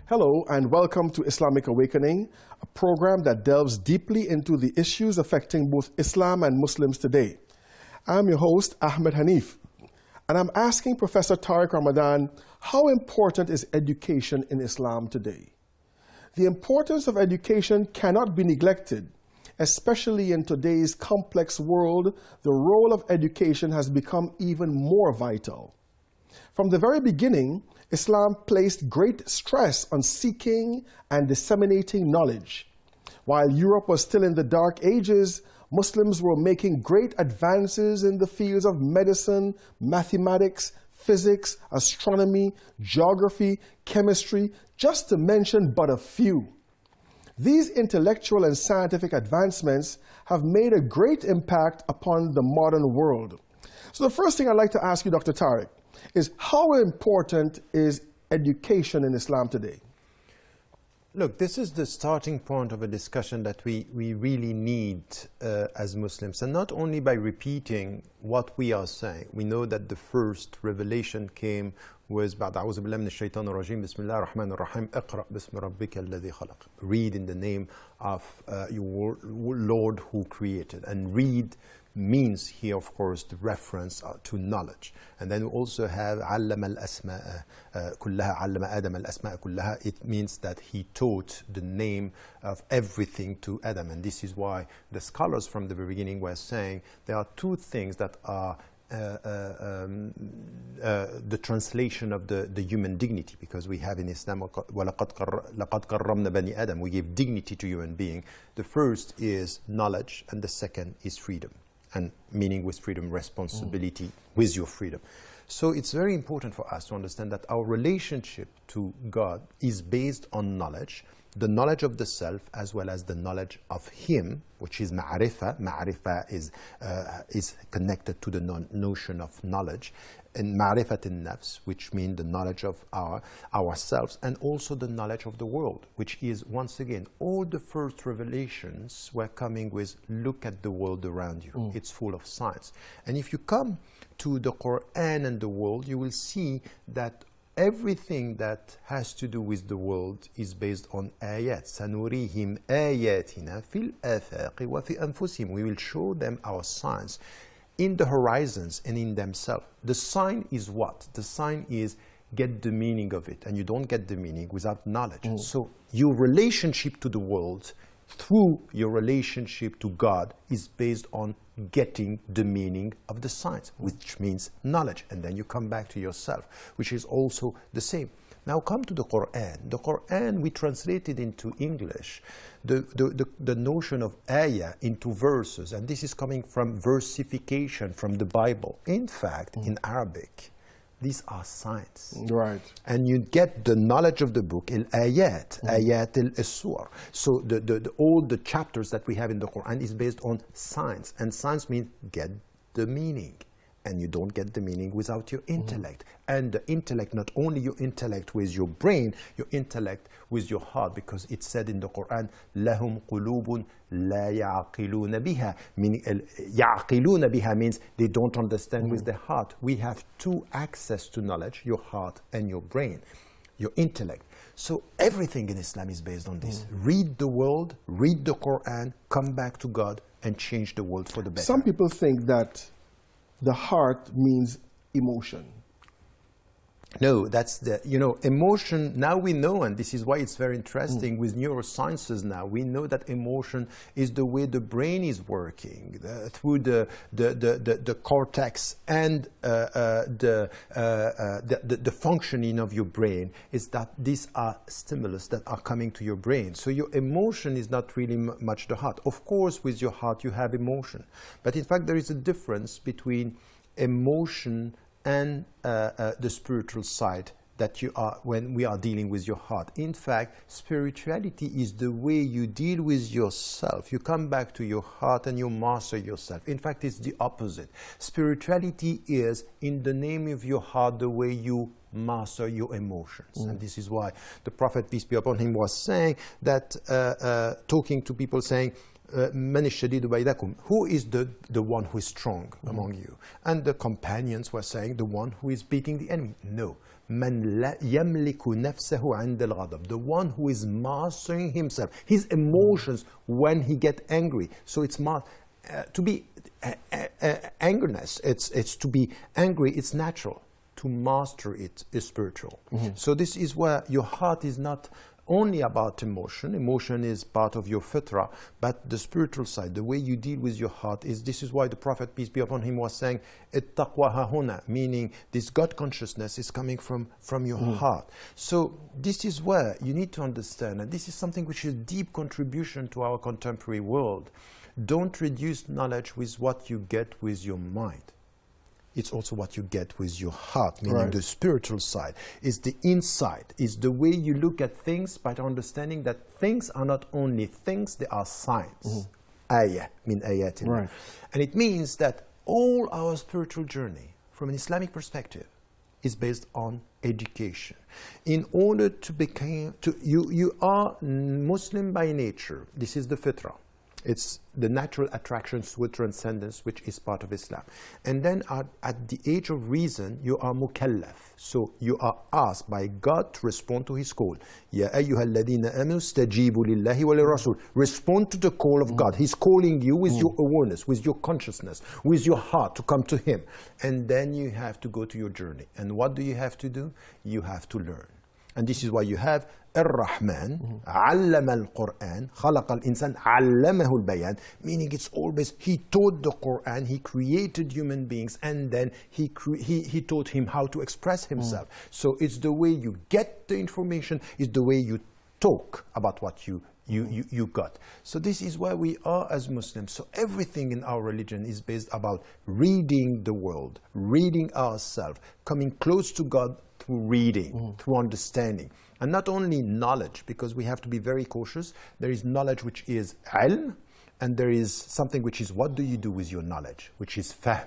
Hello and welcome to Islamic Awakening, a program that delves deeply into the issues affecting both Islam and Muslims today. I'm your host, Ahmed Hanif, and I'm asking Professor Tariq Ramadan, how important is education in Islam today? The importance of education cannot be neglected, especially in today's complex world. The role of education has become even more vital. From the very beginning, Islam placed great stress on seeking and disseminating knowledge. While Europe was still in the Dark Ages, Muslims were making great advances in the fields of medicine, mathematics, physics, astronomy, geography, chemistry, just to mention but a few. These intellectual and scientific advancements have made a great impact upon the modern world. So the first thing I'd like to ask you, Dr. Tariq, is how important is education in Islam today? Look, this is the starting point of a discussion that we really need as Muslims, and not only by repeating what we are saying. We know that the first revelation came was بعد أعوذ بالله من الشيطان الرجيم بسم الله الرحمن الرحيم اقرأ باسم ربك الذي خلق. Read in the name of your Lord who created. And read means here, of course, the reference to knowledge. And then we also have علم الأسماء كلها علم آدم الأسماء كلها. It means that he taught the name of everything to Adam. And this is why the scholars from the very beginning were saying there are two things that are the translation of the human dignity, because we have in Islam لَقَدْ كَرَّمْنَا بَنِي آدَمَ. We give dignity to human being. The first is knowledge, and the second is freedom. And meaning with freedom, responsibility with your freedom. So it's very important for us to understand that our relationship to God is based on knowledge, the knowledge of the self as well as the knowledge of Him, which is ma'rifah. Ma'rifah is connected to the notion of knowledge, and ma'rifat al-nafs, which means the knowledge of ourselves, and also the knowledge of the world, which is, once again, all the first revelations were coming with, look at the world around you. It's full of science. And if you come to the Quran and the world, you will see that everything that has to do with the world is based on ayat. سَنُرِيهِمْ آيَاتِنَا فِي الْآفَاقِ وَفِي أَنفُسِهِمْ. We will show them our signs in the horizons and in themselves. The sign is what? The sign is get the meaning of it, and you don't get the meaning without knowledge. So your relationship to the world through your relationship to God is based on getting the meaning of the signs, which means knowledge. And then you come back to yourself, which is also the same. Now come to the Quran. The Quran, we translated into English the notion of ayah into verses, and this is coming from versification from the Bible. In fact, in Arabic, these are signs. Right. And you get the knowledge of the book, ayat al-sur. So all the chapters that we have in the Quran is based on signs. And signs means get the meaning. And you don't get the meaning without your intellect. And the intellect, not only your intellect with your brain, your intellect with your heart, because it said in the Quran, لَهُمْ قُلُوبٌ لَا يَعْقِلُونَ بِهَا. Meaning, يَعْقِلُونَ بِهَا means they don't understand with their heart. We have two access to knowledge, your heart and your brain, your intellect. So everything in Islam is based on this. Read the world, read the Quran, come back to God, and change the world for the better. Some people think that the heart means emotion. No, that's emotion. Now we know, and this is why it's very interesting with neurosciences now, we know that emotion is the way the brain is working through the cortex and the functioning of your brain, is that these are stimulus that are coming to your brain. So your emotion is not really much the heart. Of course, with your heart you have emotion, but in fact there is a difference between emotion and the spiritual side that you are when we are dealing with your heart. In fact, spirituality is the way you deal with yourself. You come back to your heart and you master yourself. In fact, it's the opposite. Spirituality is, in the name of your heart, the way you master your emotions. And this is why the Prophet, peace be upon him, was saying that, talking to people, saying, من الشديد بينكم, who is the one who is strong among you? And the companions were saying, the one who is beating the enemy. No. من لا يملك نفسه عند الغضب, the one who is mastering himself, his emotions when he get angry. So it's to be angerness, it's to be angry, it's natural. To master it is spiritual. So this is where your heart is not only about emotion. Emotion is part of your fitra, but the spiritual side, the way you deal with your heart is, this is why the Prophet, peace be upon him, was saying, "At-taqwa hahuna," meaning this God consciousness is coming from your heart. So this is where you need to understand, and this is something which is a deep contribution to our contemporary world. Don't reduce knowledge with what you get with your mind. It's also what you get with your heart, meaning the spiritual side. It's the inside. It's the way you look at things by understanding that things are not only things, they are signs. Ayah, min ayatin. And it means that all our spiritual journey, from an Islamic perspective, is based on education. In order to become, you are Muslim by nature. This is the fitrah. It's the natural attraction to transcendence, which is part of Islam. And then at the age of reason, you are mukallaf. So you are asked by God to respond to his call. Ya ayyuha alladhina amanu stajibu lillahi wa lirrasul. Respond to the call of God. He's calling you with your awareness, with your consciousness, with your heart to come to him. And then you have to go to your journey. And what do you have to do? You have to learn. And this is why you have Ar-Rahman, علم القرآن, خلق الإنسان, علمه البيان, meaning it's always, he taught the Quran, he created human beings, and then he taught him how to express himself. So it's the way you get the information, it's the way you talk about what you got. So this is where we are as Muslims. So everything in our religion is based about reading the world, reading ourselves, coming close to God through reading, through understanding. And not only knowledge, because we have to be very cautious. There is knowledge which is ilm, and there is something which is what do you do with your knowledge, which is fahm,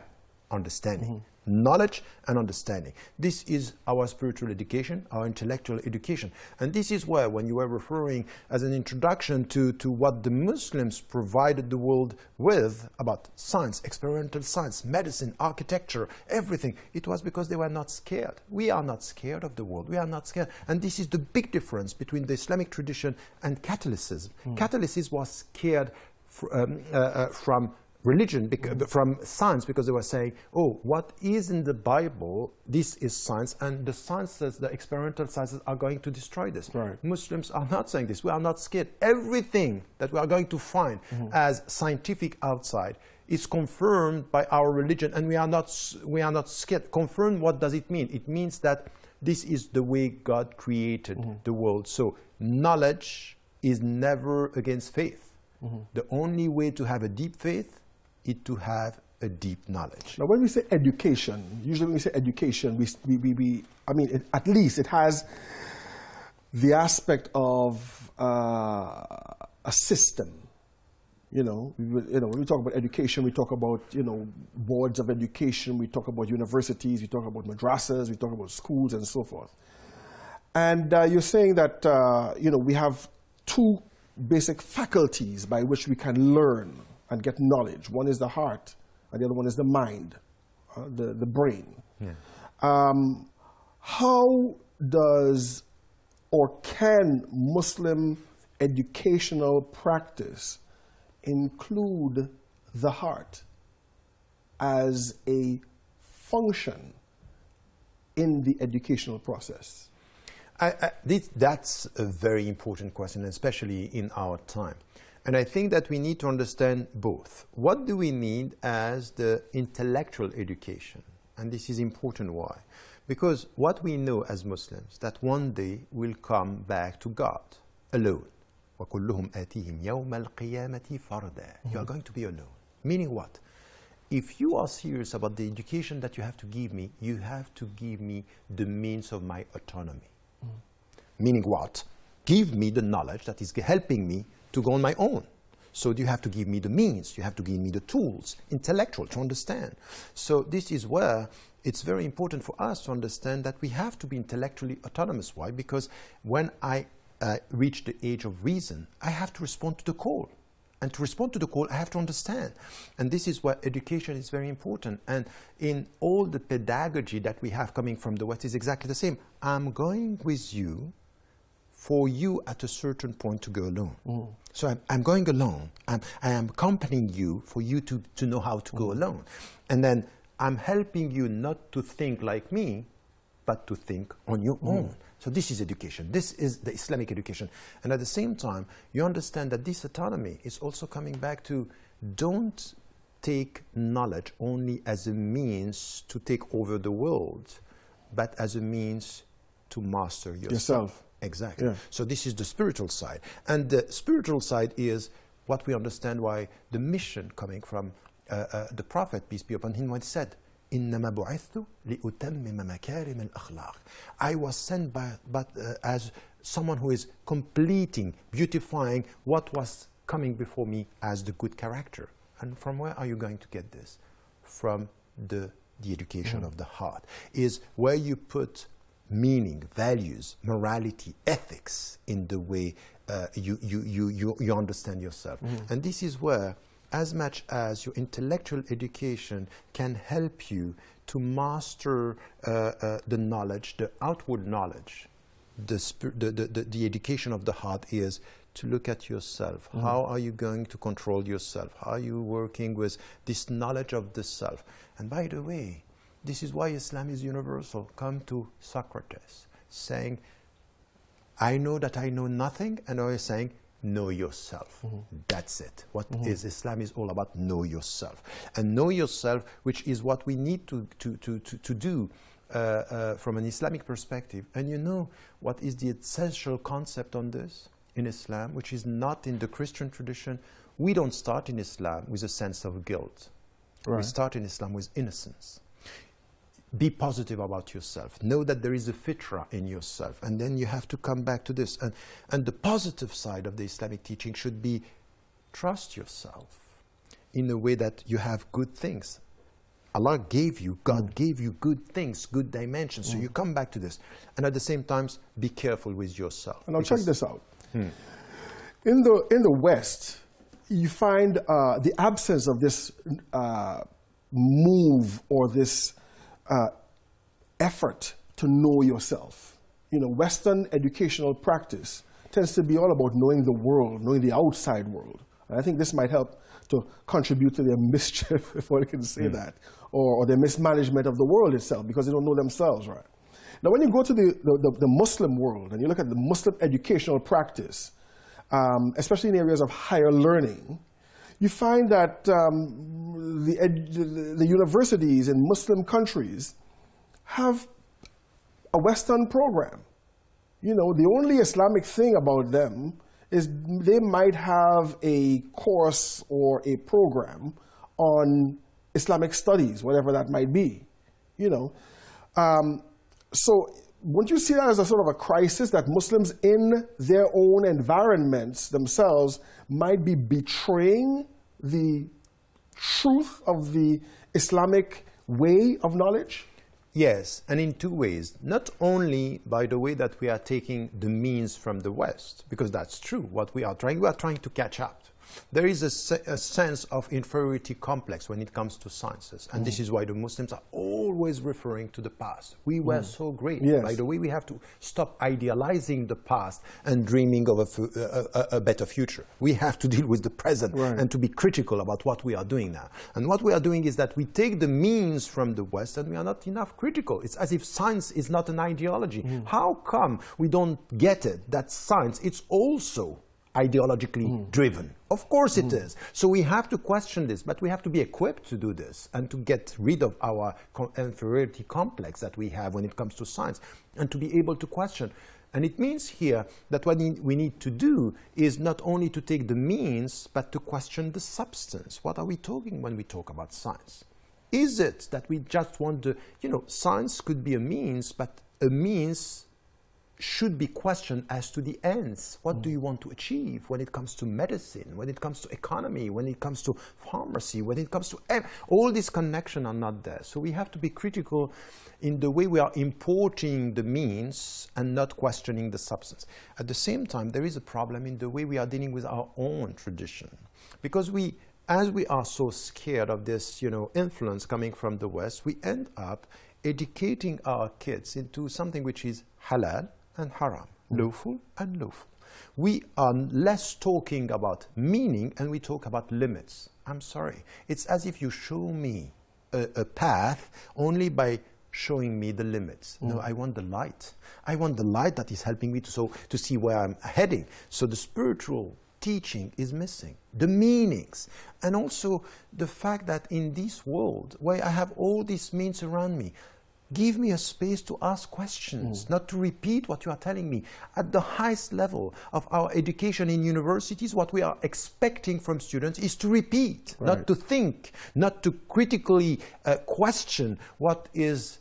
understanding. Knowledge and understanding. This is our spiritual education, our intellectual education. And this is where, when you were referring as an introduction to what the Muslims provided the world with about science, experimental science, medicine, architecture, everything, it was because they were not scared. We are not scared of the world. We are not scared. And this is the big difference between the Islamic tradition and Catholicism. Catholicism was scared from religion, from science, because they were saying, oh, what is in the Bible, this is science, and the sciences, the experimental sciences are going to destroy this. Muslims are not saying this. We are not scared. Everything that we are going to find as scientific outside is confirmed by our religion, and we are not scared. Confirmed, what does it mean? It means that this is the way God created the world. So knowledge is never against faith. The only way to have a deep faith is to have a deep knowledge. Now, when we say education, usually when we say education, at least it has the aspect of a system. When we talk about education, we talk about, boards of education, we talk about universities, we talk about madrasas, we talk about schools and so forth. And you're saying that, we have two basic faculties by which we can learn and get knowledge. One is the heart, and the other one is the mind, the brain. How does or can Muslim educational practice include the heart as a function in the educational process? That's a very important question, especially in our time. And I think that we need to understand both. What do we need as the intellectual education? And this is important. Why? Because what we know as Muslims, that one day we'll come back to God alone. وَكُلُّهُمْ آتِيهِمْ يَوْمَ الْقِيَامَةِ فَرْدًا. You are going to be alone. Meaning what? If you are serious about the education that you have to give me, you have to give me the means of my autonomy. Meaning what? Give me the knowledge that is helping me to go on my own. So you have to give me the means, you have to give me the tools, intellectual, to understand. So this is where it's very important for us to understand that we have to be intellectually autonomous. Why? Because when I reach the age of reason, I have to respond to the call. And to respond to the call, I have to understand. And this is why education is very important. And in all the pedagogy that we have coming from the West is exactly the same. I'm going with you for you at a certain point to go alone. So I'm going alone. I am accompanying you for you to know how to go alone. And then I'm helping you not to think like me, but to think on your own. So this is education. This is the Islamic education. And at the same time, you understand that this autonomy is also coming back to don't take knowledge only as a means to take over the world, but as a means to master yourself. Exactly. Yeah. So this is the spiritual side. And the spiritual side is what we understand why the mission coming from the Prophet, peace be upon him, when he said, إِنَّمَا بُعِثْتُ لِأُتَمِّمَ مَكَارِمَ الْأَخْلَاقِ. I was sent as someone who is completing, beautifying what was coming before me as the good character. And from where are you going to get this? From the education of the heart. Is where you put meaning, values, morality, ethics in the way you understand yourself. And this is where, as much as your intellectual education can help you to master the knowledge, the outward knowledge, the education of the heart is to look at yourself. How are you going to control yourself? How are you working with this knowledge of the self? And by the way, this is why Islam is universal. Come to Socrates saying, I know that I know nothing, and I was saying, know yourself. That's it. What is Islam is all about, know yourself. And know yourself, which is what we need to do from an Islamic perspective. And you know what is the essential concept on this in Islam, which is not in the Christian tradition? We don't start in Islam with a sense of guilt. We start in Islam with innocence. Be positive about yourself. Know that there is a fitra in yourself. And then you have to come back to this. And the positive side of the Islamic teaching should be trust yourself in a way that you have good things. Allah gave you, God gave you good things, good dimensions. So you come back to this. And at the same time, be careful with yourself. And now check this out. In the West, you find the absence of this move or this effort to know yourself. You know, Western educational practice tends to be all about knowing the world, knowing the outside world. And I think this might help to contribute to their mischief, if one can say that, or their mismanagement of the world itself, because they don't know themselves, right? Now, when you go to the Muslim world and you look at the Muslim educational practice, especially in areas of higher learning, you find that the universities in Muslim countries have a Western program. You know, the only Islamic thing about them is they might have a course or a program on Islamic studies, whatever that might be. You know, so wouldn't you see that as a sort of a crisis that Muslims in their own environments themselves might be betraying the truth of the Islamic way of knowledge? Yes, and in two ways. Not only by the way that we are taking the means from the West, because that's true, what we are trying to catch up. There is a sense of inferiority complex when it comes to sciences. And this is why the Muslims are always referring to the past. We were so great. Yes. By the way, we have to stop idealizing the past and dreaming of a better future. We have to deal with the present and to be critical about what we are doing now. And what we are doing is that we take the means from the West and we are not enough critical. It's as if science is not an ideology. How come we don't get it that science, it's also ideologically driven? Of course it is. So we have to question this, but we have to be equipped to do this and to get rid of our inferiority complex that we have when it comes to science and to be able to question. And it means here that what we need to do is not only to take the means, but to question the substance. What are we talking when we talk about science? Is it that we just want to, science could be a means, but a means should be questioned as to the ends. What do you want to achieve when it comes to medicine, when it comes to economy, when it comes to pharmacy, when it comes to all these connections are not there. So we have to be critical in the way we are importing the means and not questioning the substance. At the same time, there is a problem in the way we are dealing with our own tradition, because as we are so scared of this, influence coming from the West, we end up educating our kids into something which is halal and haram, lawful and lawful. We are less talking about meaning and we talk about limits. I'm sorry. It's as if you show me a path only by showing me the limits. No, I want the light. I want the light that is helping me to see where I'm heading. So the spiritual teaching is missing. The meanings. And also the fact that in this world where I have all these means around me, give me a space to ask questions, not to repeat what you are telling me. At the highest level of our education in universities, what we are expecting from students is to repeat, not to think, not to critically question what is,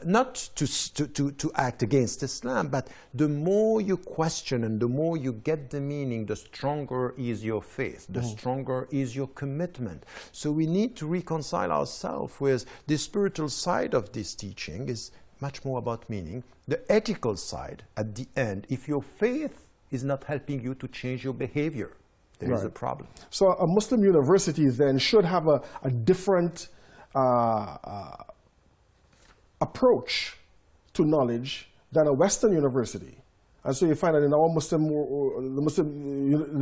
not to act against Islam, but the more you question and the more you get the meaning, the stronger is your faith, the stronger is your commitment. So we need to reconcile ourselves with the spiritual side of this teaching. Is much more about meaning. The ethical side, at the end, if your faith is not helping you to change your behavior, there is a problem. So a Muslim university then should have a different approach to knowledge than a Western university. And so you find that in our the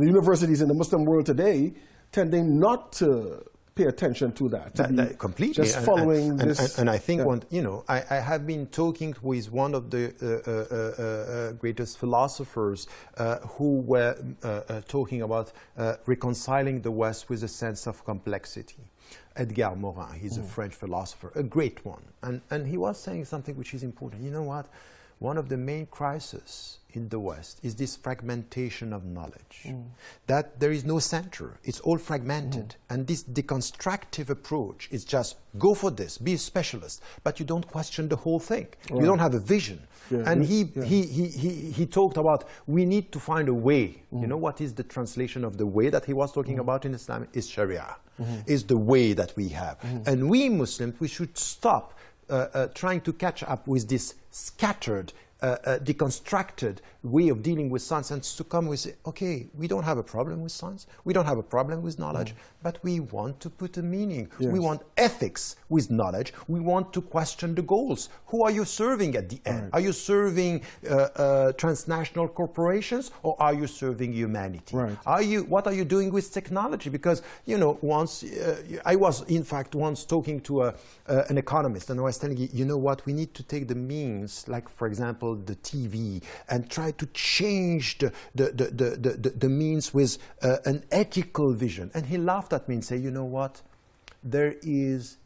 universities in the Muslim world today tending not to pay attention to that. Completely. Just following this. And I think, I have been talking with one of the greatest philosophers who were talking about reconciling the West with a sense of complexity. Edgar Morin, he's a French philosopher, a great one. And he was saying something which is important. You know what? One of the main crises in the West is this fragmentation of knowledge. That there is no center, it's all fragmented. And this deconstructive approach is just go for this, be a specialist, but you don't question the whole thing. You don't have a vision. And he talked about we need to find a way. You know what is the translation of the way that he was talking about in Islam? Is Sharia, is the way that we have. And we Muslims, we should stop trying to catch up with this scattered, deconstructed way of dealing with science and to come with, okay, we don't have a problem with science, we don't have a problem with knowledge, but we want to put a meaning. We want ethics with knowledge. We want to question the goals. Who are you serving at the end? Are you serving transnational corporations or are you serving humanity? What are you doing with technology? Because, once, I was in fact once talking to an economist and I was telling you know what, we need to take the means, like for example, the TV, and try to change the means with an ethical vision. And he laughed at me and said, you know what, there is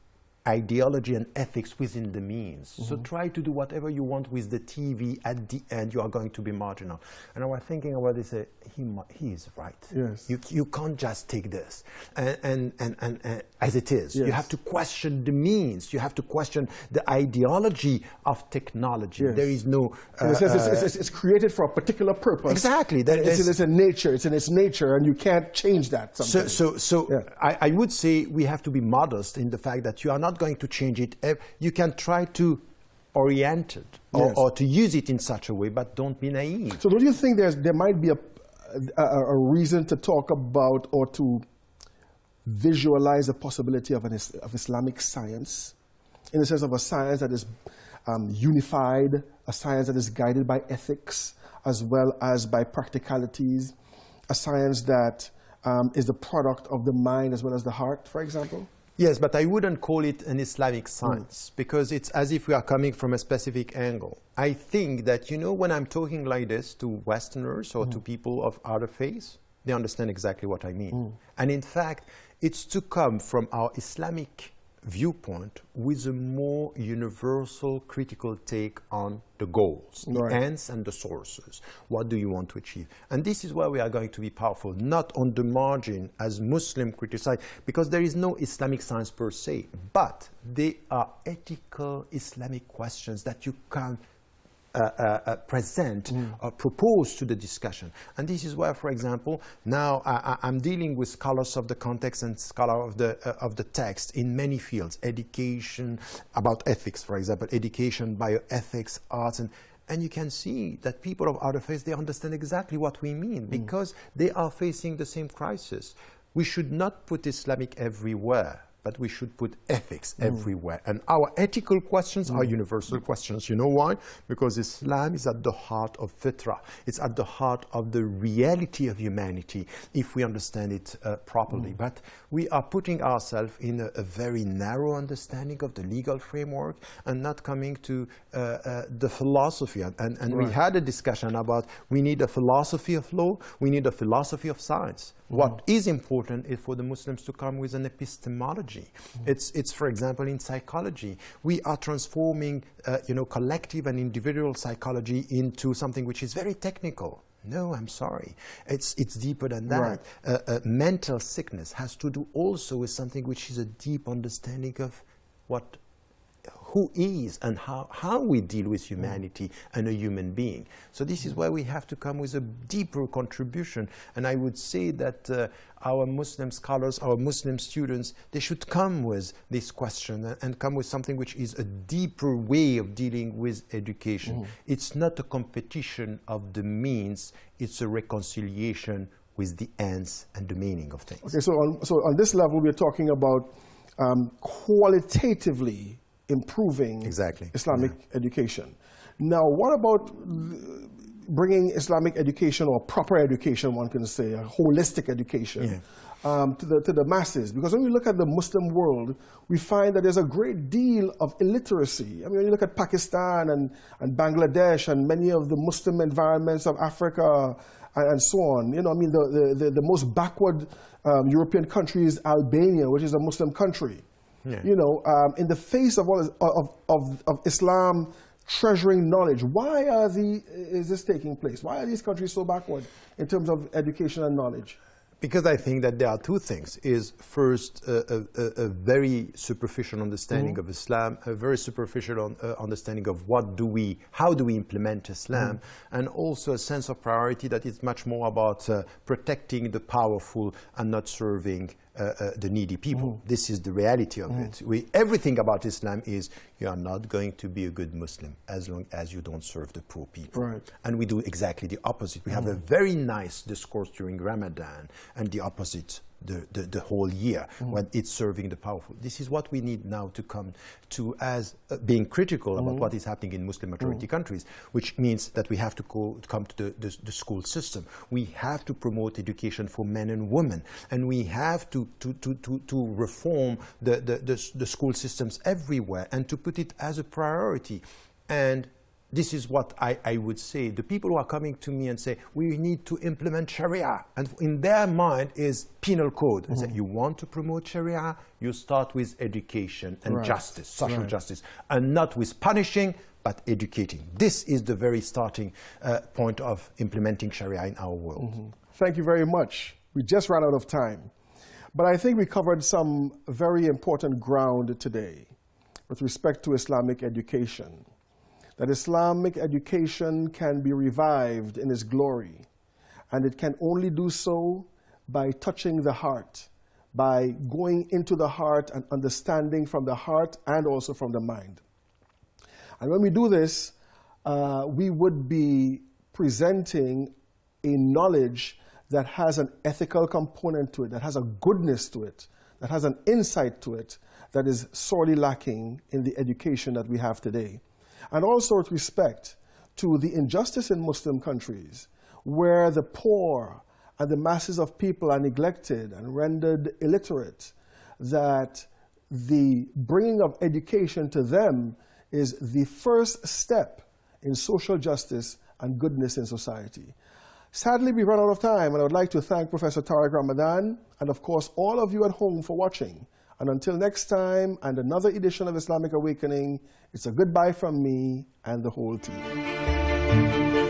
ideology and ethics within the means. So try to do whatever you want with the TV. At the end, you are going to be marginal. And I was thinking about this, he is right. You can't just take this and as it is. You have to question the means. You have to question the ideology of technology. There is no... it's created for a particular purpose. Exactly. It's in nature. It's in its nature, and you can't change that sometimes. So I would say we have to be modest in the fact that you are not going to change it. You can try to orient it or to use it in such a way, but don't be naive. So don't you think there might be a reason to talk about or to visualize the possibility of Islamic science, in the sense of a science that is unified, a science that is guided by ethics as well as by practicalities, a science that is the product of the mind as well as the heart, for example? Yes, but I wouldn't call it an Islamic science because it's as if we are coming from a specific angle. I think that, when I'm talking like this to Westerners or to people of other faiths, they understand exactly what I mean. And in fact, it's to come from our Islamic viewpoint with a more universal critical take on the goals, the ends and the sources. What do you want to achieve? And this is where we are going to be powerful, not on the margin as Muslim criticize, because there is no Islamic science per se, but they are ethical Islamic questions that you can present or propose to the discussion. And this is where, for example, now I'm dealing with scholars of the context and scholars of the text in many fields, education, about ethics, for example, education, bioethics, arts, and you can see that people of other faiths, they understand exactly what we mean because they are facing the same crisis. We should not put Islamic everywhere, but we should put ethics everywhere. And our ethical questions are universal questions. You know why? Because Islam is at the heart of fitra. It's at the heart of the reality of humanity, if we understand it properly. But we are putting ourselves in a very narrow understanding of the legal framework and not coming to the philosophy. And we had a discussion about we need a philosophy of law, we need a philosophy of science. What is important is for the Muslims to come with an epistemology. It's, for example, in psychology. We are transforming, collective and individual psychology into something which is very technical. No, I'm sorry. It's deeper than that. Right. Mental sickness has to do also with something which is a deep understanding of who is and how we deal with humanity and a human being. So this is why we have to come with a deeper contribution. And I would say that our Muslim scholars, our Muslim students, they should come with this question and come with something which is a deeper way of dealing with education. It's not a competition of the means, it's a reconciliation with the ends and the meaning of things. Okay, so on this level, we're talking about qualitatively improving Islamic education. Now, what about bringing Islamic education, or proper education, one can say, a holistic education, to the masses? Because when we look at the Muslim world, we find that there's a great deal of illiteracy. I mean, when you look at Pakistan and Bangladesh and many of the Muslim environments of Africa and so on, the most backward European country is Albania, which is a Muslim country. In the face of all of Islam treasuring knowledge, why is this taking place? Why are these countries so backward in terms of education and knowledge? Because I think that there are two things. Is first a very superficial understanding of Islam, a very superficial understanding of how do we implement Islam, and also a sense of priority that is much more about protecting the powerful and not serving the needy people. This is the reality of it. Everything about Islam is you are not going to be a good Muslim as long as you don't serve the poor people. Right. And we do exactly the opposite. We have a very nice discourse during Ramadan and the opposite the whole year when it's serving the powerful. This is what we need now to come to as being critical about what is happening in Muslim majority countries, which means that we have to come to the school system. We have to promote education for men and women, and we have to reform the school systems everywhere and to put it as a priority. And this is what I would say. The people who are coming to me and say, we need to implement Sharia, and in their mind is penal code. And say, you want to promote Sharia, you start with education and justice, social justice, and not with punishing, but educating. This is the very starting point of implementing Sharia in our world. Thank you very much. We just ran out of time. But I think we covered some very important ground today with respect to Islamic education. That Islamic education can be revived in its glory, and it can only do so by touching the heart, by going into the heart and understanding from the heart and also from the mind. And when we do this, we would be presenting a knowledge that has an ethical component to it, that has a goodness to it, that has an insight to it, that is sorely lacking in the education that we have today. And also with respect to the injustice in Muslim countries, where the poor and the masses of people are neglected and rendered illiterate, that the bringing of education to them is the first step in social justice and goodness in society. Sadly, we run out of time, and I would like to thank Professor Tariq Ramadan and, of course, all of you at home for watching. And until next time and another edition of Islamic Awakening, it's a goodbye from me and the whole team.